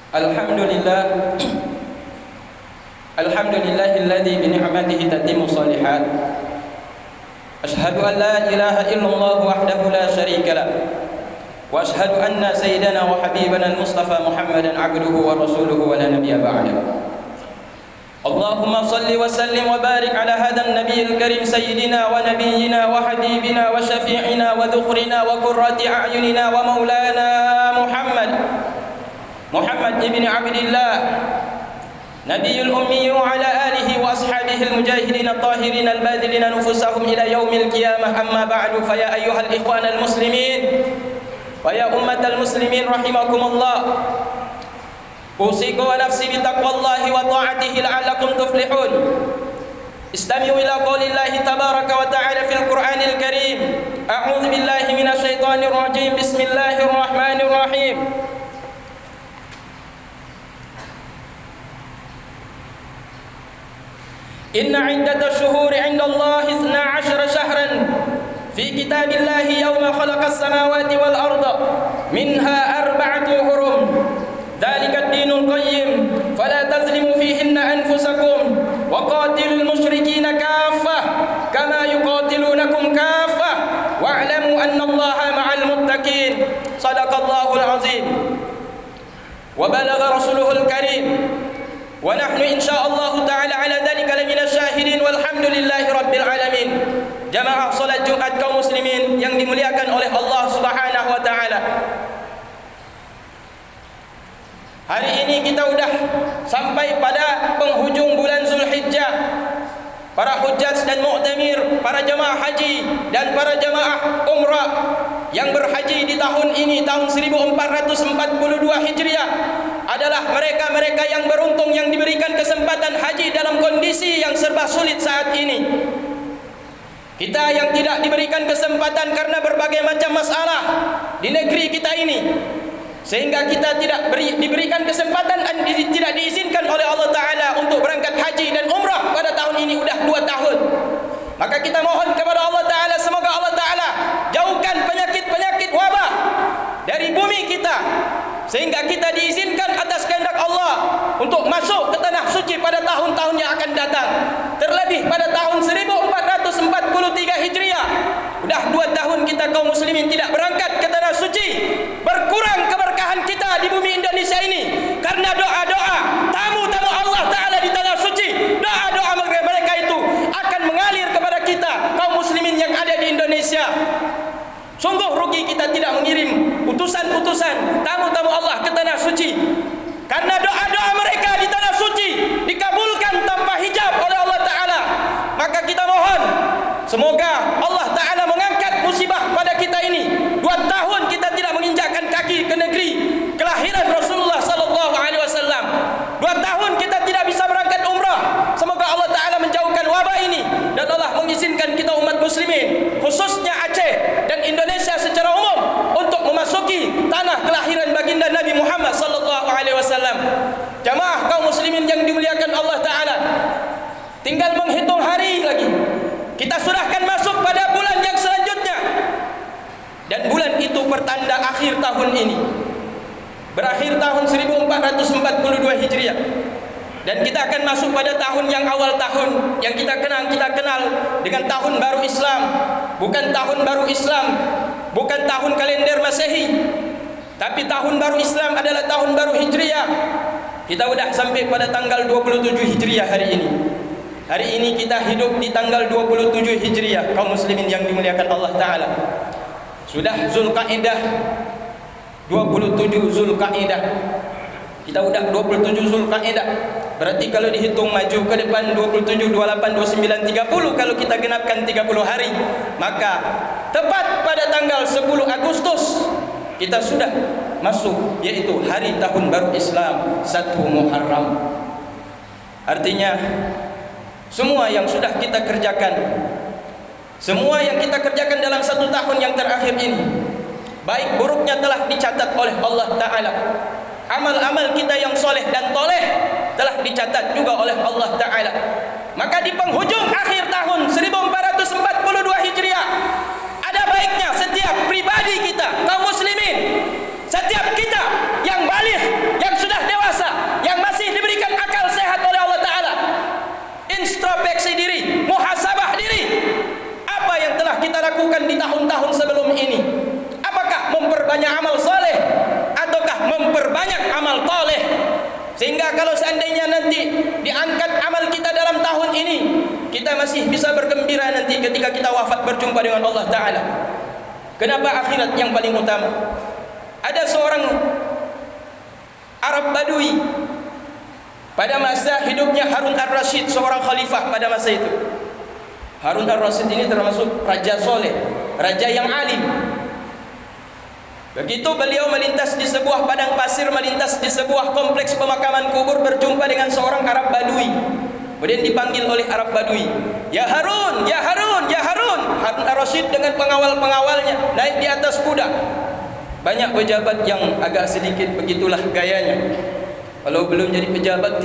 Alhamdulillah, alhamdulillahilladzi bi ni'matihi tatimmu shalihat. Asyhadu an la ilaha illallah wahdahu la syarika lah. Wa asyhadu anna sayyidana wa habibana al-Mustafa Muhammadan abduhu wa rasuluhu wa la nabiyya ba'dahu. Allahumma salli wa sallim wa barik ala hadha an-nabiyil karim sayyidina wa nabiyyina wa habibina wa syafi'ina wa dhukhrina wa qurrati a'yunina wa maulana Muhammad ibn Abdillah Nabiyul Ummi wa ala alihi wa ashabihi al-mujahidin at-tahirin al-badilin nufusahum ila yaumil qiyamah. Amma ba'du, fa ya ayyuhal ikhwan al-muslimin wa ya ummatal muslimin rahimakumullah, usiku wa nafsi bi taqwallahi wa ta'atihi la'allakum tuflihun. Istami'u ila qaulillahi tabaraka wa ta'ala fil Qur'anil Karim. A'udzu billahi minasy syaithanir rajim. Bismillahirrahmanirrahim. Inna 'iddatash shuhuri 'inda Allahi 12 shahran fi kitabillahi yawma khalaqas samawati wal arda minha arba'atu hurum. Dhalika ad-dinul qayyim fala tazlimu fihinna anfusakum wa qatilul musyrikina kaffah kama yuqatilunakum kaffah wa'lamu anna Allaha ma'al muttaqin. Shadaqallahul azim wa balagha rasuluhul karim. Wa nahnu insyaallah ta'ala ala dhalika laminasy syahidin walhamdulillahi rabbil alamin. Jamaah salat Jumat kaum muslimin yang dimuliakan oleh Allah Subhanahu wa taala. Hari ini kita sudah sampai pada penghujung bulan Zulhijjah. Para hujjaj dan mu'tamir, para jemaah haji dan para jemaah umrah yang berhaji di tahun ini, tahun 1442 Hijriah, adalah mereka-mereka yang beruntung yang diberikan kesempatan haji dalam kondisi yang serba sulit saat ini. Kita yang tidak diberikan kesempatan karena berbagai macam masalah di negeri kita ini, sehingga kita tidak diberikan kesempatan dan tidak diizinkan oleh Allah Ta'ala untuk berangkat haji dan umrah pada tahun ini sudah 2 tahun. Maka kita mohon kepada Allah Ta'ala, semoga Allah Ta'ala jauhkan penyakit-penyakit wabah dari bumi kita, sehingga kita diizinkan atas kehendak Allah untuk masuk ke tanah suci pada tahun-tahun yang akan datang. Terlebih pada tahun 1443 Hijriah, sudah 2 tahun kita kaum muslimin tidak berangkat ke tanah suci. Berkurang keberkahan kita di bumi Indonesia ini karena doa-doa tamu-tamu Allah Ta'ala di tanah suci. Doa-doa mereka itu akan mengalir kepada kita kaum muslimin yang ada di Indonesia. Sungguh rugi kita tidak mengirim utusan-utusan tamu-tamu Allah ke tanah suci, karena doa-doa mereka di tanah suci dikabulkan tanpa hijab oleh Allah Ta'ala. Maka kita mohon semoga Allah Ta'ala mengangkat musibah pada kita ini. 2 tahun kita tidak menginjakkan kaki ke negeri kelahiran Rasulullah sallallahu alaihi wasallam. 2 tahun kita tidak bisa berangkat umrah. Semoga Allah Ta'ala menjauhkan wabah ini dan Allah mengizinkan kita umat muslimin, khususnya Aceh dan Indonesia secara umum, untuk memasuki tanah kelahiran baginda Nabi Muhammad sallallahu alaihi wasallam. Jamaah kaum muslimin yang dimuliakan Allah Ta'ala, tinggal menghitung hari lagi. Kita sudah akan masuk pada bulan yang selanjutnya, dan bulan itu pertanda akhir tahun ini. Berakhir tahun 1442 Hijriah, dan kita akan masuk pada tahun yang awal tahun yang kita kenal dengan tahun baru Islam. Bukan tahun baru Islam, bukan tahun kalender Masehi, tapi tahun baru Islam adalah tahun baru Hijriah. Kita sudah sampai pada tanggal 27 Hijriah hari ini. Hari ini kita hidup di tanggal 27 Hijriah, kaum muslimin yang dimuliakan Allah Ta'ala. Sudah Zulqa'dah, 27 Zulqa'dah. Kita sudah 27 Zulqa'dah. Berarti kalau dihitung maju ke depan 27, 28, 29, 30, kalau kita genapkan 30 hari, maka tepat pada tanggal 10 Agustus kita sudah masuk, yaitu hari tahun baru Islam, 1 Muharram. Artinya semua yang sudah kita kerjakan, semua yang kita kerjakan dalam 1 tahun yang terakhir ini, baik buruknya telah dicatat oleh Allah Ta'ala. Amal-amal kita yang soleh dan toleh telah dicatat juga oleh Allah Ta'ala. Maka di penghujung akhir tahun 1442 Hijriah, ada baiknya setiap pribadi kita, kaum muslimin, setiap kita yang baligh, yang sudah dewasa, Sehingga kalau seandainya nanti diangkat amal kita dalam tahun ini, kita masih bisa bergembira nanti ketika kita wafat berjumpa dengan Allah Ta'ala. Kenapa akhirat yang paling utama? Ada seorang Arab Badui pada masa hidupnya Harun Ar-Rasyid, seorang khalifah pada masa itu. Harun Ar-Rasyid ini termasuk raja soleh, raja yang alim. Begitu beliau melintas di sebuah padang pasir, melintas di sebuah kompleks pemakaman kubur, berjumpa dengan seorang Arab Badui. Kemudian dipanggil oleh Arab Badui, "Ya Harun, ya Harun, ya Harun." Harun Ar-Rasyid dengan pengawal-pengawalnya naik di atas kuda. Banyak pejabat yang agak sedikit begitulah gayanya. Kalau belum jadi pejabat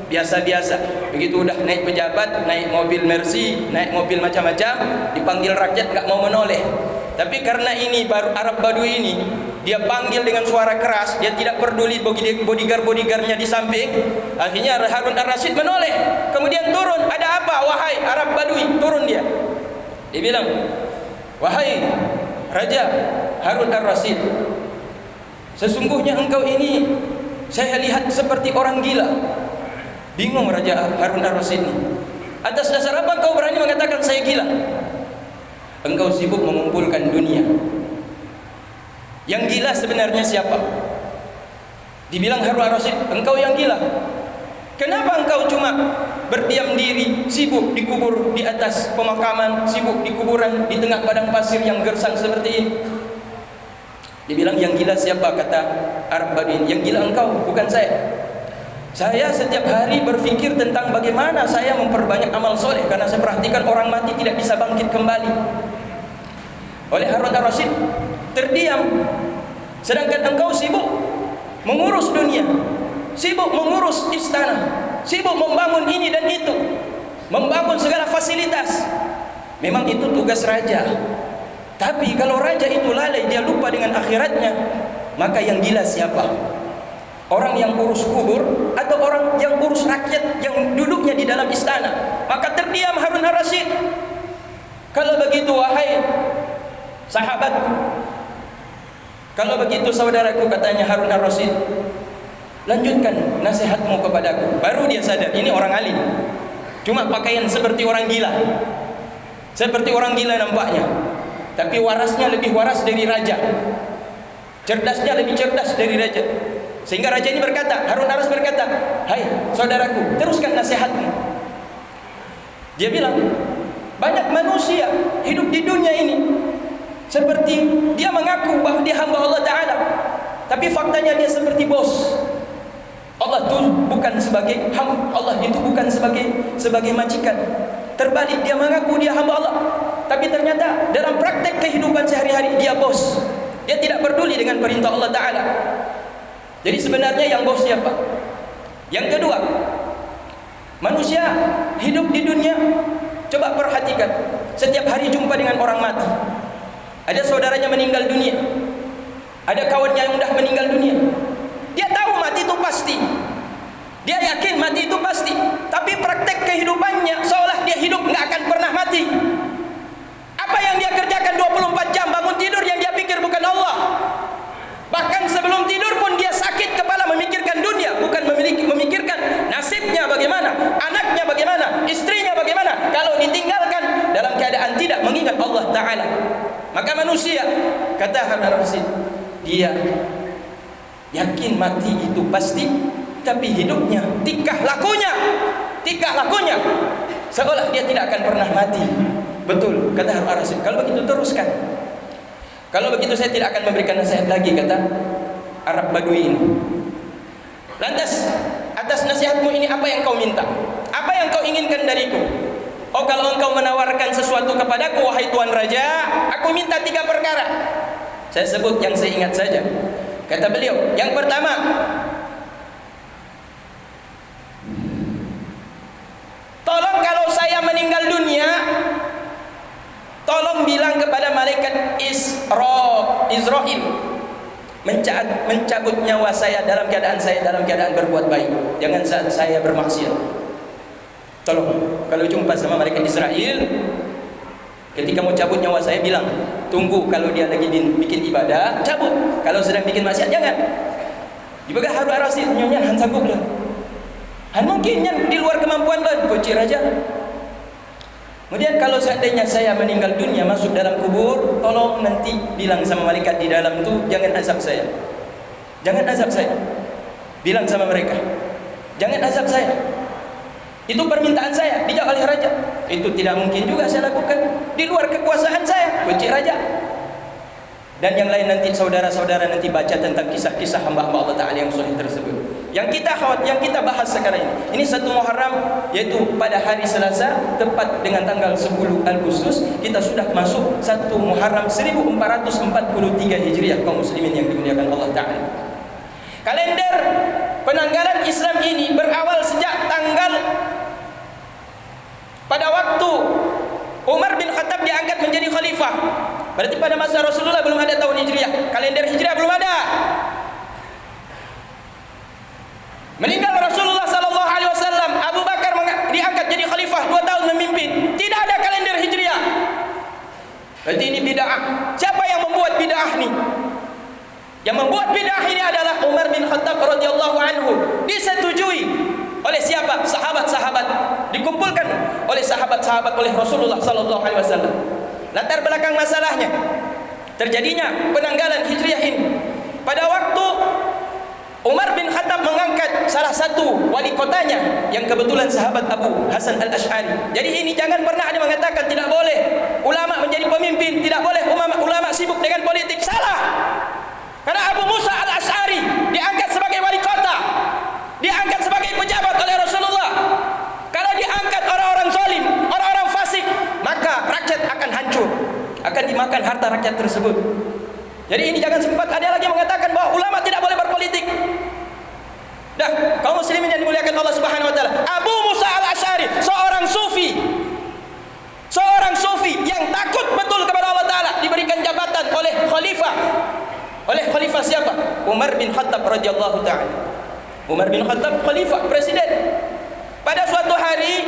biasa-biasa. Begitu udah naik pejabat, naik mobil Mercy, naik mobil macam-macam, dipanggil rakyat gak mau menoleh. Tapi karena ini baru Arab Badui ini, dia panggil dengan suara keras, dia tidak peduli bodyguard-bodyguardnya di samping. Akhirnya Harun Ar-Rasyid menoleh, kemudian turun. "Ada apa wahai Arab Badui?" Turun dia. Dia bilang, "Wahai Raja Harun Ar-Rasyid, sesungguhnya engkau ini saya lihat seperti orang gila." Bingung Raja Harun Ar-Rasyid ini. "Atas dasar apa engkau berani mengatakan saya gila?" "Engkau sibuk mengumpulkan dunia. Yang gila sebenarnya siapa?" Dibilang Harun Ar-Rasyid, "Engkau yang gila. Kenapa engkau cuma berdiam diri, sibuk dikubur di atas pemakaman, sibuk di kuburan di tengah padang pasir yang gersang seperti ini?" Dibilang, "Yang gila siapa?" Kata Arab Badui, "Yang gila engkau, bukan saya. Saya setiap hari berfikir tentang bagaimana saya memperbanyak amal soleh, karena saya perhatikan orang mati tidak bisa bangkit kembali." Oleh Harun Ar-Rasyid terdiam. Sedangkan engkau sibuk mengurus dunia, sibuk mengurus istana, sibuk membangun ini dan itu, membangun segala fasilitas. Memang itu tugas raja. Tapi kalau raja itu lalai, dia lupa dengan akhiratnya, maka yang gila siapa? Orang yang urus kubur atau orang yang urus rakyat yang duduknya di dalam istana? Maka terdiam Harun Ar-Rasyid. "Kalau begitu wahai sahabatku, kalau begitu saudaraku," katanya Harun Ar-Rasyid, "lanjutkan nasihatmu kepadaku." Baru dia sadar, ini orang alim, cuma pakaian seperti orang gila. Seperti orang gila nampaknya, tapi warasnya lebih waras dari raja, cerdasnya lebih cerdas dari raja. Sehingga raja ini berkata, Harun Ar-Rasyid berkata, "Hai saudaraku, teruskan nasihatmu." Dia bilang, banyak manusia hidup di dunia ini seperti dia mengaku bahwa dia hamba Allah Ta'ala, tapi faktanya dia seperti bos. Allah itu bukan sebagai Allah itu bukan sebagai majikan. Terbalik, dia mengaku dia hamba Allah, tapi ternyata dalam praktek kehidupan sehari-hari dia bos. Dia tidak peduli dengan perintah Allah Ta'ala. Jadi sebenarnya yang bos siapa? Yang kedua, manusia hidup di dunia, coba perhatikan, setiap hari jumpa dengan orang mati. Ada saudaranya meninggal dunia, ada kawannya yang sudah meninggal dunia. Dia tahu mati itu pasti, dia yakin mati itu pasti, tapi praktek kehidupannya seolah dia hidup nggak akan pernah mati. Apa yang dia kerjakan 24 jam, bangun tidur yang dia pikir bukan Allah. Bahkan sebelum tidur pun dia sakit kepala memikirkan dunia, bukan memikirkan nasibnya bagaimana, anaknya bagaimana, istrinya bagaimana. Kalau ditinggalkan dalam keadaan tidak mengingat Allah Ta'ala. Maka manusia, kata Harun Ar-Rasyid, dia yakin mati itu pasti, tapi hidupnya, tingkah lakunya seolah dia tidak akan pernah mati. Betul, kata Harun Ar-Rasyid. Kalau begitu teruskan. Kalau begitu saya tidak akan memberikan nasihat lagi, kata Arab Badui ini. Lantas, atas nasihatmu ini apa yang kau minta? Apa yang kau inginkan dariku? Oh, kalau engkau menawarkan sesuatu kepadaku, wahai Tuan Raja, aku minta 3 perkara. Saya sebut yang saya ingat saja. Kata beliau, yang pertama, tolong kalau saya meninggal dunia, tolong bilang kepada malaikat Israil mencabut nyawa saya dalam keadaan berbuat baik, jangan saat saya bermaksiat. Tolong kalau jumpa sama malaikat Israil, ketika mau cabut nyawa saya, bilang tunggu, kalau dia lagi bikin ibadah cabut, kalau sedang bikin maksiat jangan. Dibaga Harun Ar-Rasyid nyonya han sanggup lah. Mungkin yang di luar kemampuan dan kunci raja. Kemudian kalau seandainya saya meninggal dunia masuk dalam kubur, tolong nanti bilang sama malaikat di dalam itu, jangan azab saya. Jangan azab saya. Bilang sama mereka, jangan azab saya. Itu permintaan saya, dijawab oleh raja. Itu tidak mungkin juga saya lakukan, di luar kekuasaan saya, kunci raja. Dan yang lain nanti saudara-saudara nanti baca tentang kisah-kisah hamba-hamba Allah Ta'ala yang soleh tersebut. Yang kita bahas sekarang ini 1 Muharram, yaitu pada hari Selasa tepat dengan tanggal 10 Agustus, kita sudah masuk 1 Muharram 1443 Hijriah, kaum muslimin yang dimuliakan Allah Ta'ala. Kalender penanggalan Islam ini berawal sejak tanggal pada waktu Umar bin Khattab diangkat menjadi khalifah. Berarti pada masa Rasulullah belum ada tahun Hijriah, kalender Hijriah belum ada. Meninggal Rasulullah sallallahu alaihi wasallam, Abu Bakar diangkat jadi khalifah 2 tahun memimpin. Tidak ada kalender Hijriah. Berarti ini bid'ah. Siapa yang membuat bid'ah ini? Yang membuat bid'ah ini adalah Umar bin Khattab radhiyallahu anhu. Disetujui oleh siapa? Sahabat-sahabat. Dikumpulkan oleh sahabat-sahabat oleh Rasulullah sallallahu alaihi wasallam. Latar belakang masalahnya, terjadinya penanggalan Hijriah ini pada waktu Umar bin Khattab mengangkat salah satu wali kotanya yang kebetulan sahabat Abu Hasan al-Ash'ari. Jadi ini jangan pernah ada mengatakan tidak boleh ulama menjadi pemimpin, tidak boleh ulama sibuk dengan politik. Salah. Karena Abu Musa al-Ash'ari diangkat sebagai wali kota, diangkat sebagai pejabat oleh Rasulullah. Kalau diangkat orang-orang zalim, orang-orang fasik, maka rakyat akan hancur, akan dimakan harta rakyat tersebut. Jadi ini jangan sempat ada lagi mengatakan bahwa ulama tidak boleh berpolitik. Dah, kaum muslimin yang dimuliakan Allah Subhanahu wa taala, Abu Musa al-Ash'ari seorang sufi yang takut betul kepada Allah Taala, diberikan jabatan oleh khalifah. Oleh khalifah siapa? Umar bin Khattab radhiyallahu taala. Umar bin Khattab khalifah, presiden. Pada suatu hari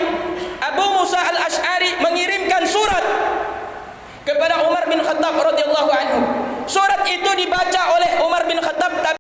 Abu Musa al-Ash'ari mengirimkan surat kepada Umar bin Khattab radhiyallahu anhu. Surat itu dibaca oleh Umar bin Khattab